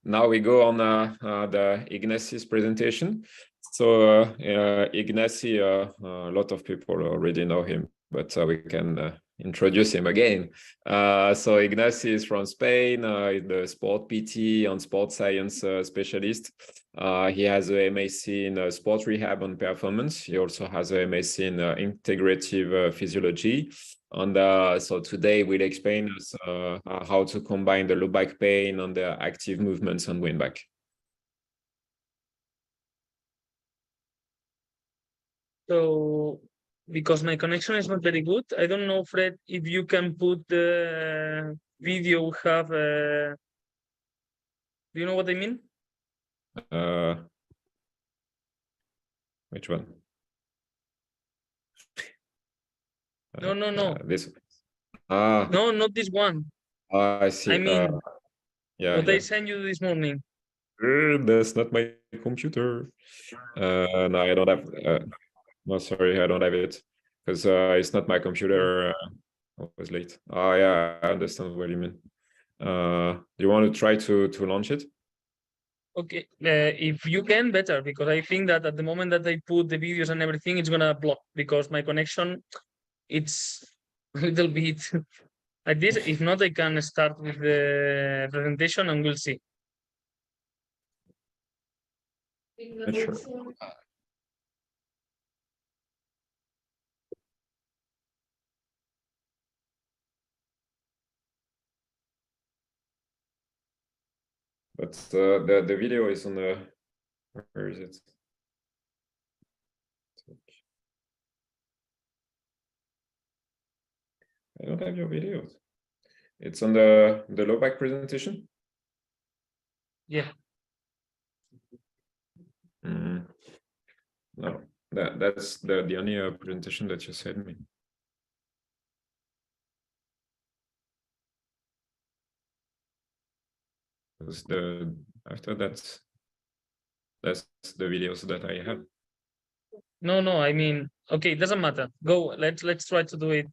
now we go on the Ignací's presentation. So Ignacy, a lot of people already know him, but we can introduce him again. So Ignacy is from Spain, the sport PT and sport science specialist. He has a MSc in sport rehab and performance. He also has a MSc in integrative physiology. And so today we'll explain us how to combine the low back pain and the active movements on Winback. So, because my connection is not very good, I don't know, Fred, if you can put the video we have. Do you know what I mean? Which one? No. This. No, not this one. I see. I mean, yeah. What I sent you this morning. That's not my computer. No, I don't have. No, sorry, I don't have it because it's not my computer. I was late. Oh, yeah, I understand what you mean. Do you want to try to launch it? Okay, if you can, better, because I think that at the moment that I put the videos and everything, it's gonna block because my connection, it's a little bit like this. If not, I can start with the presentation and we'll see. Sure. But the video is on the, where is it? I don't have your videos. It's on the low back presentation? Yeah. No, that's the only presentation that you sent me. After that's the videos that I have. No, I mean, okay, it doesn't matter. Go, let's try to do it.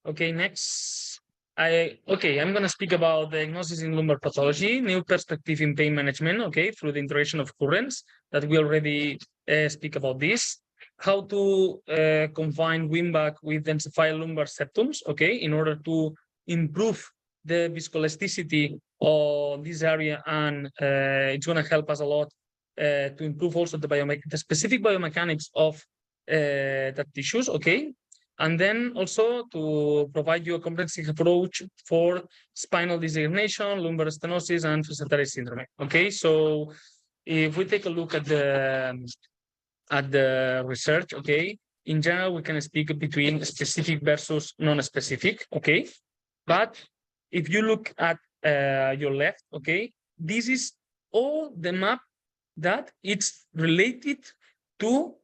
Okay, next. I'm gonna speak about diagnosis in lumbar pathology, new perspective in pain management, okay, through the integration of currents that we already speak about this. How to combine Winback with densified lumbar septums, okay, in order to improve the viscoelasticity of this area, and it's gonna help us a lot to improve also the specific biomechanics of the tissues, okay. And then also to provide you a comprehensive approach for spinal dysregulation, lumbar stenosis, and facetary syndrome. Okay, so if we take a look at the research, okay, in general we can speak between specific versus non-specific, okay. But if you look at your left, okay, this is all the map that it's related to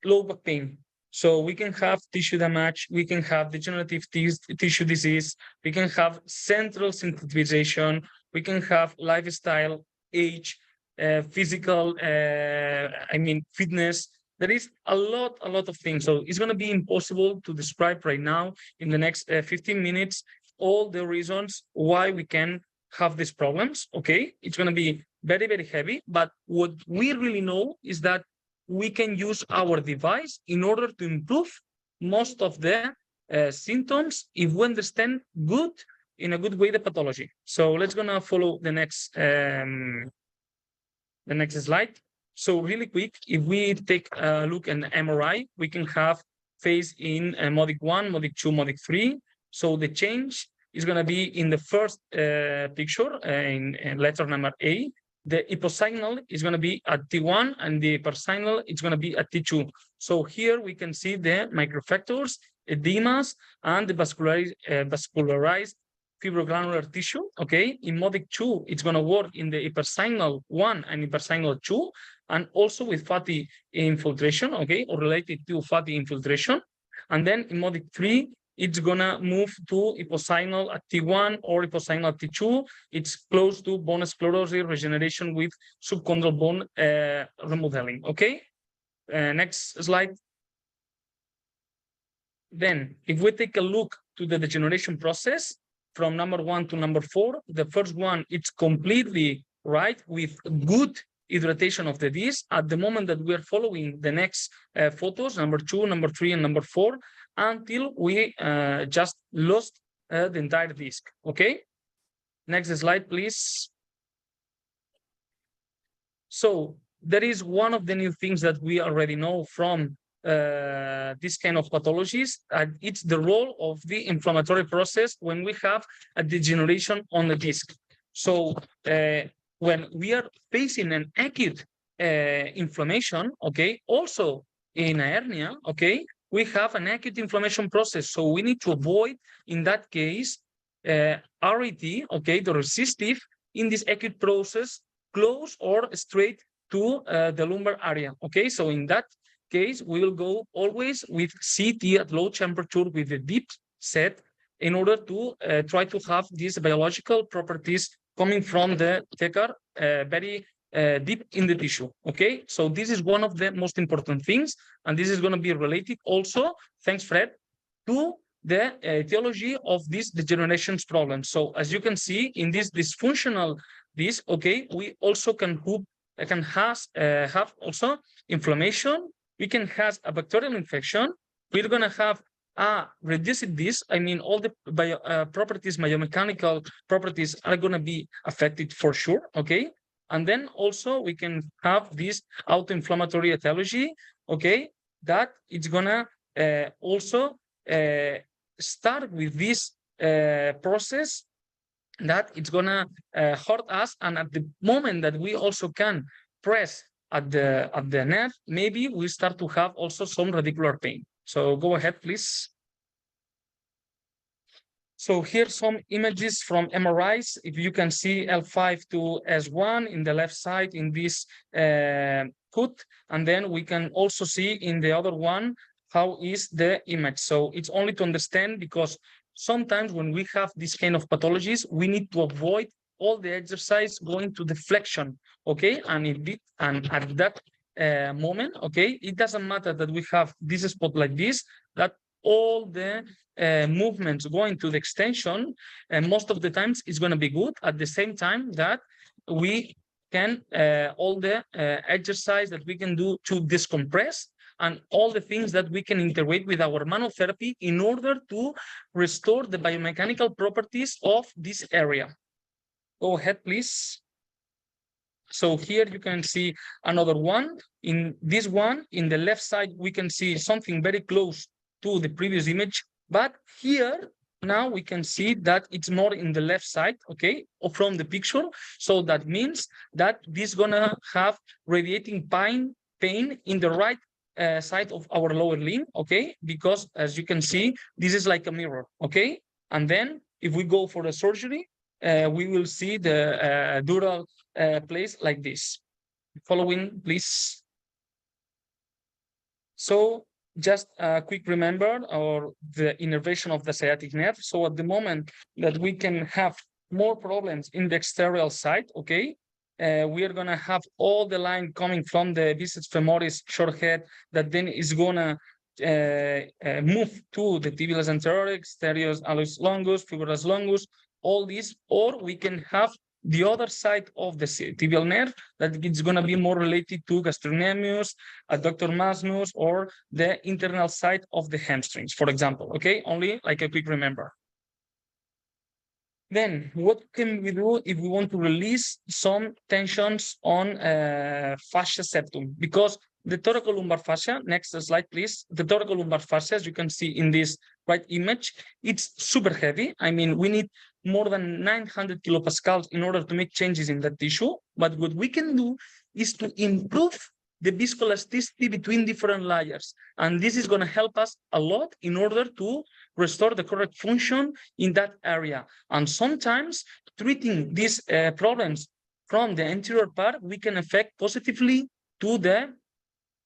low back pain. So we can have tissue damage, we can have degenerative tissue disease, we can have central synthesization, we can have lifestyle, age, physical, fitness. There is a lot of things. So it's going to be impossible to describe right now in the next 15 minutes all the reasons why we can have these problems. Okay, it's going to be very heavy, but what we really know is that we can use our device in order to improve most of the symptoms if we understand in a good way the pathology. So let's gonna follow the next slide. So really quick, if we take a look at an MRI, we can have phase in modic 1, modic 2, modic 3. So the change is gonna be in the first picture in letter number A. The hyposignal is going to be at T1 and the hypersignal is going to be at T2. So here we can see the microfactors, edemas, and the vascularized fibrogranular tissue. Okay, in modic 2, it's going to work in the hypersignal 1 and hypersignal 2, and also with fatty infiltration, okay, or related to fatty infiltration. And then in modic 3, it's gonna move to hyposignal at T1 or hyposignal at T2. It's close to bone sclerosis regeneration with subchondral bone remodeling. Okay, next slide. Then, if we take a look to the degeneration process, from number 1 to number 4. The first one, it's completely right with good hydration of the disc. At the moment that we are following the next photos, number 2, number 3, and number 4, until we just lost the entire disc. Okay. Next slide, please. So there is one of the new things that we already know from this kind of pathologies, and it's the role of the inflammatory process when we have a degeneration on the disc. So when we are facing an acute inflammation, okay, also in a hernia, okay, we have an acute inflammation process. So we need to avoid, in that case, RET, okay, the resistive, in this acute process, close or straight to the lumbar area. Okay, so in that case, we will go always with CT at low temperature with a deep set in order to try to have these biological properties coming from the TECAR very deep in the tissue. Okay, so this is one of the most important things, and this is going to be related also, thanks Fred, to the etiology of these degenerations problems. So as you can see in this dysfunctional disc, okay, we also can have also inflammation. We can have a bacterial infection. We're going to have a reduced disc. I mean, all the properties, biomechanical properties are going to be affected for sure. Okay. And then also we can have this autoinflammatory etiology. Okay. That it's going to also start with this process that it's going to hurt us. And at the moment that we also can press at the nerve, maybe we start to have also some radicular pain. So go ahead, please. So here's some images from MRIs. If you can see L5 to S1 in the left side in this foot, and then we can also see in the other one how is the image. So it's only to understand, because sometimes when we have this kind of pathologies, we need to avoid all the exercise going to the flexion, okay? And at that moment, okay, it doesn't matter that we have this spot like this, that all the movements going to the extension, and most of the times it's going to be good. At the same time that we can, all the exercise that we can do to decompress, and all the things that we can integrate with our manual therapy in order to restore the biomechanical properties of this area. Go ahead, please. So here you can see another one. In this one, in the left side, we can see something very close to the previous image. But here, now we can see that it's more in the left side, okay, from the picture. So that means that this is going to have radiating pain in the right side of our lower limb, okay, because as you can see, this is like a mirror, okay. And then if we go for the surgery, we will see the dural place like this. Following, please. So just a quick remember or the innervation of the sciatic nerve. So at the moment that we can have more problems in the exterior side, okay, we are going to have all the line coming from the biceps femoris short head that then is going to move to the tibialis anterior, exterior allus longus, fibularis longus, all these, or we can have the other side of the tibial nerve that it's going to be more related to gastrocnemius, adductor magnus, or the internal side of the hamstrings, for example. Okay, only like a quick remember. Then what can we do if we want to release some tensions on fascia septum? Because the thoracolumbar fascia, next slide, please. The thoracolumbar fascia, as you can see in this right image, it's super heavy. I mean, we need more than 900 kilopascals in order to make changes in that tissue. But what we can do is to improve the viscoelasticity between different layers. And this is going to help us a lot in order to restore the correct function in that area. And sometimes treating these problems from the anterior part, we can affect positively to the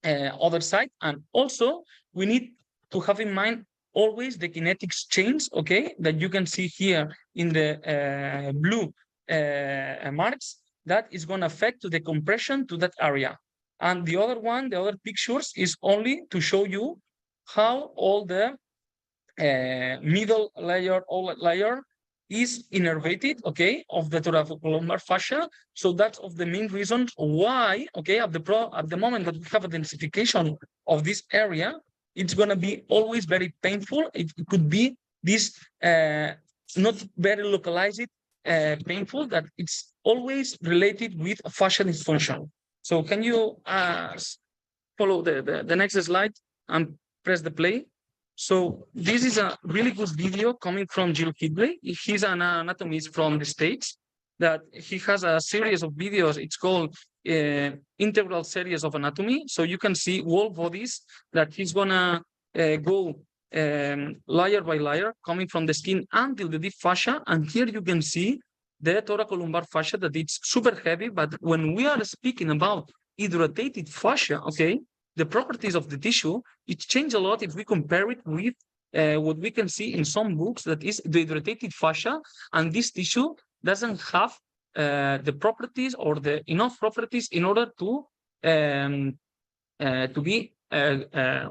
other side. And also we need to have in mind always the kinetics change, okay, that you can see here in the blue marks, that is going to affect to the compression to that area. And the other one, the other pictures is only to show you how all the middle layer, all layer is innervated, okay, of the thoracolumbar fascia. So that's of the main reasons why, okay, at the moment that we have identification of this area, it's going to be always very painful. It could be this not very localized painful, that it's always related with fascial dysfunction. So can you follow the next slide and press the play? So this is a really good video coming from Jill Kidley. He's an anatomist from the States that he has a series of videos. It's called Integral Series of Anatomy. So you can see whole bodies that he's gonna go layer by layer, coming from the skin until the deep fascia. And here you can see the thoracolumbar fascia, that it's super heavy. But when we are speaking about hydrated fascia, okay, the properties of the tissue, it changes a lot if we compare it with what we can see in some books, that is the hydrated fascia, and this tissue doesn't have the properties or the enough properties in order to be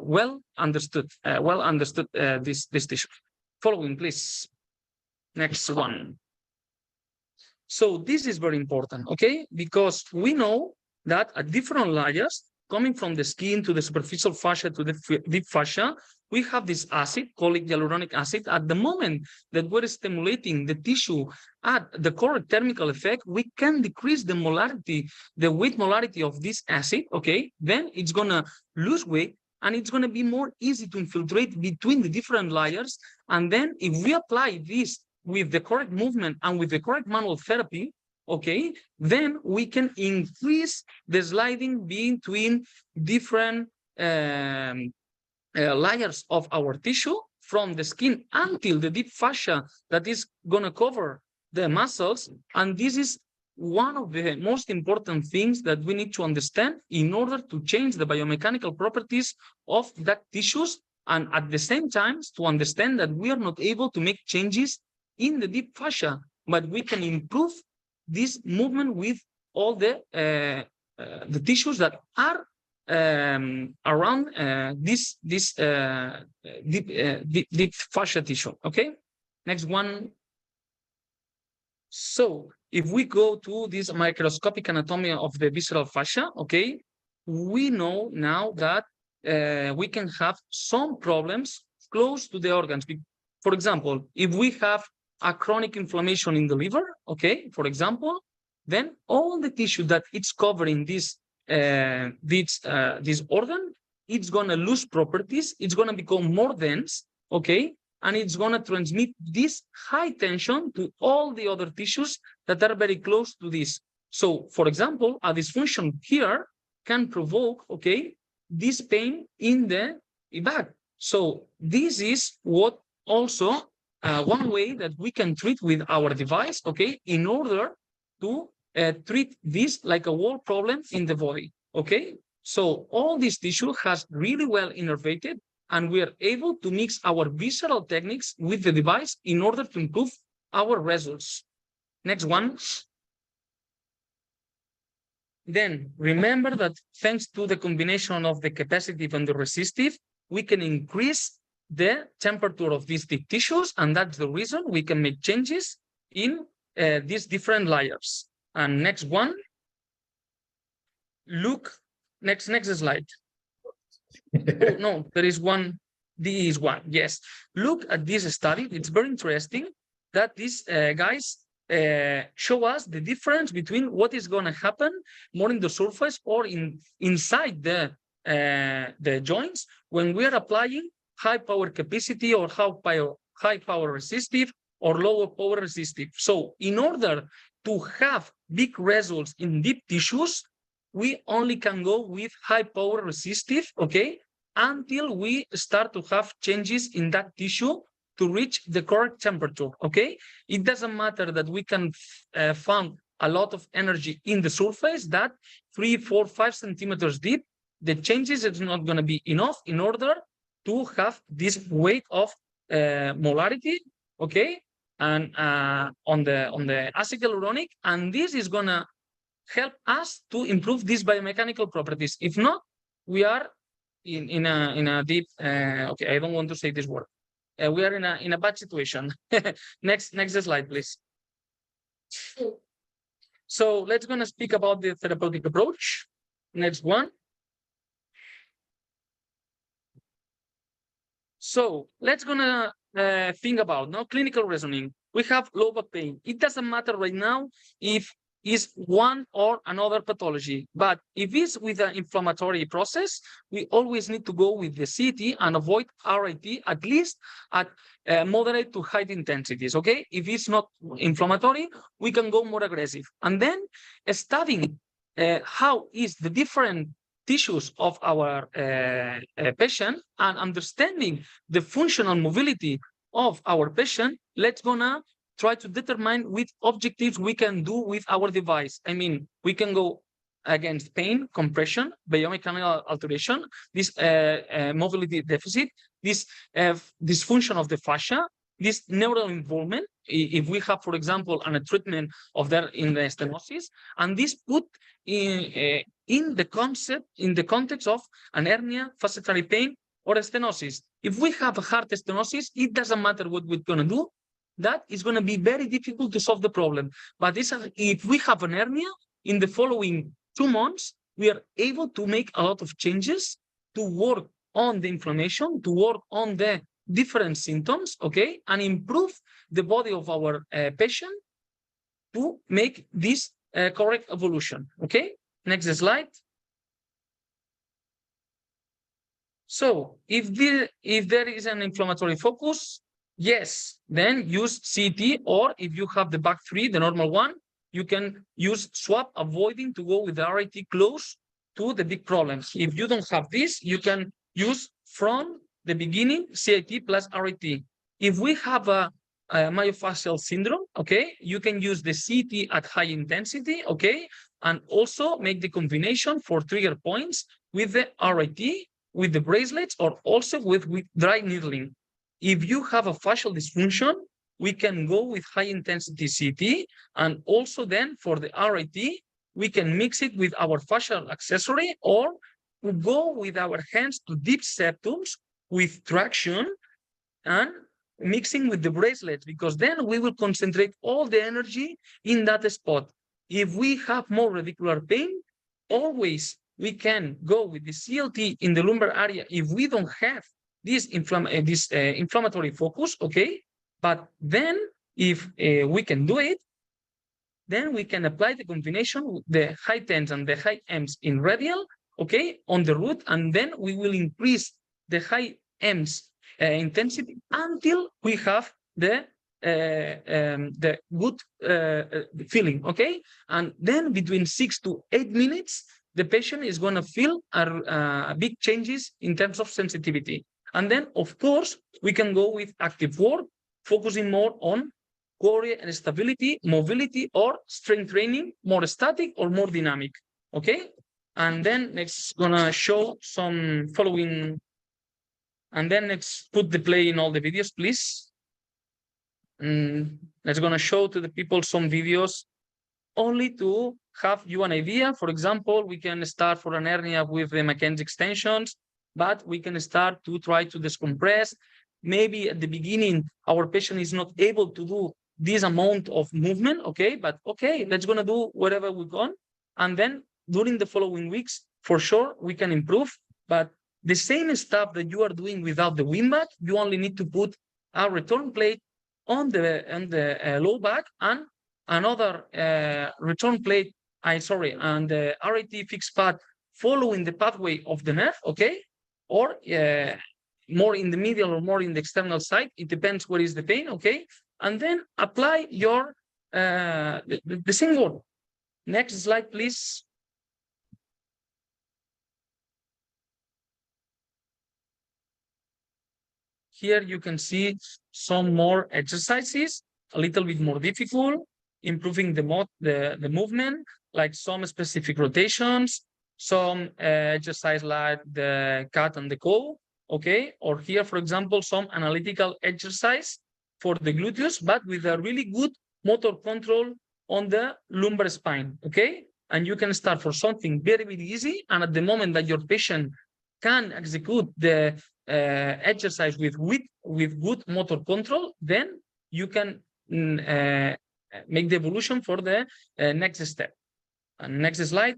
well understood. This tissue. Following, please. Next one. So this is very important, okay, because we know that at different layers, coming from the skin to the superficial fascia to the deep fascia, we have this acid called hyaluronic acid. At the moment that we're stimulating the tissue at the correct thermal effect, we can decrease the molarity, the weight molarity of this acid, okay? Then it's gonna lose weight and it's gonna be more easy to infiltrate between the different layers. And then if we apply this with the correct movement and with the correct manual therapy, okay, then we can increase the sliding between different layers of our tissue, from the skin until the deep fascia that is going to cover the muscles. And this is one of the most important things that we need to understand in order to change the biomechanical properties of that tissues, and at the same time to understand that we are not able to make changes in the deep fascia, but we can improve this movement with all the tissues that are around this deep fascia tissue. Okay, next one. So if we go to this microscopic anatomy of the visceral fascia, okay, we know now that we can have some problems close to the organs. For example, if we have a chronic inflammation in the liver, okay, for example, then all the tissue that it's covering this organ, it's gonna lose properties, it's gonna become more dense, okay, and it's gonna transmit this high tension to all the other tissues that are very close to this. So, for example, a dysfunction here can provoke, okay, this pain in the back. So this is what also one way that we can treat with our device, okay, in order to treat this like a wall problem in the body, okay? So all this tissue has really well innervated, and we are able to mix our visceral techniques with the device in order to improve our results. Next one. Then remember that thanks to the combination of the capacitive and the resistive, we can increase the temperature of these deep tissues, and that's the reason we can make changes in these different layers. And next one, look, next slide. Oh, no, there is one, this one, yes. Look at this study, it's very interesting that these guys show us the difference between what is going to happen more in the surface or inside the joints when we are applying high power capacity or high power resistive or lower power resistive. So in order to have big results in deep tissues, we only can go with high power resistive, okay, until we start to have changes in that tissue to reach the correct temperature, okay? It doesn't matter that we can find a lot of energy in the surface, that 3, 4, 5 centimeters deep, the changes is not going to be enough in order to have this weight of molarity, okay, and on the acid hyaluronic, and this is gonna help us to improve these biomechanical properties. If not, we are in a deep. Okay, I don't want to say this word. we are in a bad situation. Next slide, please. So let's gonna speak about the therapeutic approach. Next one. So let's gonna think about now clinical reasoning. We have low back pain. It doesn't matter right now if it's one or another pathology, but if it's with an inflammatory process, we always need to go with the CT and avoid RIT at least at moderate to high intensities. Okay, if it's not inflammatory, we can go more aggressive, and then studying how is the different tissues of our patient and understanding the functional mobility of our patient. Let's gonna try to determine which objectives we can do with our device. I mean, we can go against pain, compression, biomechanical alteration, this mobility deficit, this dysfunction of the fascia, this neural involvement, if we have, for example, a treatment of that in the stenosis, and this put in the context of an hernia, facetary pain, or a stenosis. If we have a heart stenosis, it doesn't matter what we're going to do. That is going to be very difficult to solve the problem. But if we have an hernia, in the following 2 months, we are able to make a lot of changes to work on the inflammation, to work on the different symptoms, okay, and improve the body of our patient to make this correct evolution. Okay, next slide. So if there is an inflammatory focus, yes, then use CT, or if you have the back 3, the normal one, you can use swap, avoiding to go with the RIT close to the big problems. If you don't have this, you can use from the beginning CIT plus RIT. If we have a myofascial syndrome, okay, you can use the CT at high intensity, okay, and also make the combination for trigger points with the RIT, with the bracelets, or also with dry needling. If you have a fascial dysfunction, we can go with high intensity CT, and also then for the RIT, we can mix it with our fascial accessory, or we go with our hands to deep septums with traction and mixing with the bracelets, because then we will concentrate all the energy in that spot. If we have more radicular pain, always we can go with the CLT in the lumbar area if we don't have this inflammatory focus, okay? But then if we can do it, then we can apply the combination with the high 10s and the high M's in radial, okay, on the root, and then we will increase the high M's intensity until we have the good feeling, okay? And then between 6 to 8 minutes, the patient is going to feel big changes in terms of sensitivity. And then, of course, we can go with active work, focusing more on core and stability, mobility, or strength training, more static or more dynamic, okay? And then next, gonna show some following. And then let's put the play in all the videos, please. Let's gonna show to the people some videos only to have you an idea. For example, we can start for an hernia with the Mackenzie extensions, but we can start to try to decompress. Maybe at the beginning, our patient is not able to do this amount of movement, okay? But okay, let's gonna do whatever we can. And then during the following weeks, for sure, we can improve. But the same stuff that you are doing without the Winback, you only need to put a return plate on the low back and another return plate, and the RIT fixed pad following the pathway of the nerve, okay? Or more in the medial or more in the external side. It depends where is the pain, okay? And then apply your the single. Next slide, please. Here you can see some more exercises, a little bit more difficult, improving the movement, like some specific rotations, some exercise like the cat and the cow, okay? Or here, for example, some analytical exercise for the gluteus, but with a really good motor control on the lumbar spine, okay? And you can start for something very, very easy. And at the moment that your patient can execute the exercise with good motor control, then you can make the evolution for the next step. And next slide.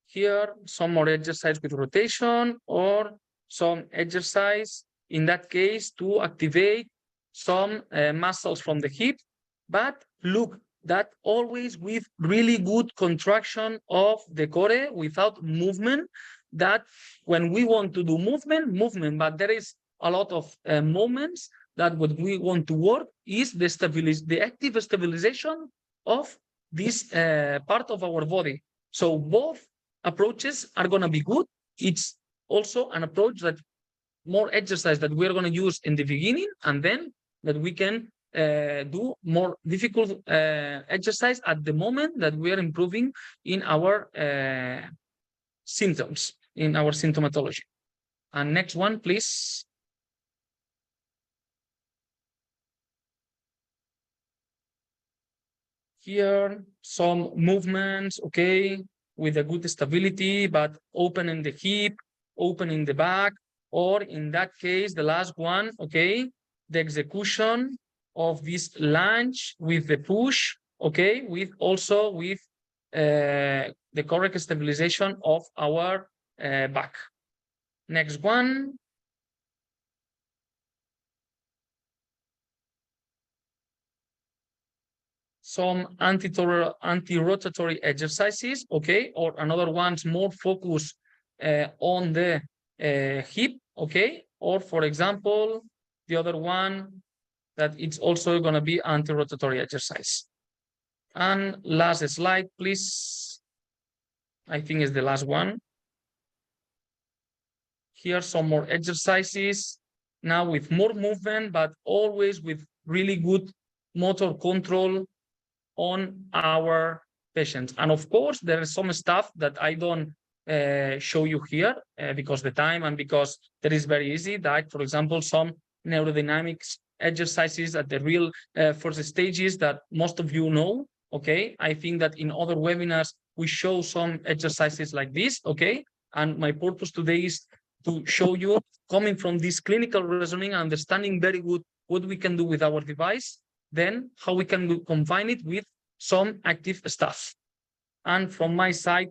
Here, some more exercise with rotation or some exercise, in that case, to activate some muscles from the hip. But look, that always with really good contraction of the core without movement. That when we want to do movement, but there is a lot of moments that what we want to work is the active stabilization of this part of our body. So both approaches are going to be good. It's also an approach that more exercise that we're going to use in the beginning, and then that we can do more difficult exercise at the moment that we are improving in our symptoms, in our symptomatology. And next one, please. Here, some movements, okay, with a good stability, but opening the hip, opening the back, or in that case, the last one, okay, the execution of this lunge with the push, okay, with also with the correct stabilization of our back. Next one. Some anti-rotatory exercises, okay, or another one's more focused on the hip, okay, or for example, the other one that it's also going to be anti-rotatory exercise. And last slide, please. I think it's the last one. Here, some more exercises now with more movement, but always with really good motor control on our patients. And of course, there is some stuff that I don't show you here because the time and because that is very easy. That, for example, some neurodynamics exercises at the real first stages that most of you know. Okay, I think that in other webinars we show some exercises like this. Okay, and my purpose today is to show you, coming from this clinical reasoning, understanding very good what we can do with our device, then how we can combine it with some active stuff. And from my side,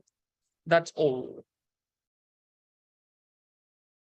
that's all.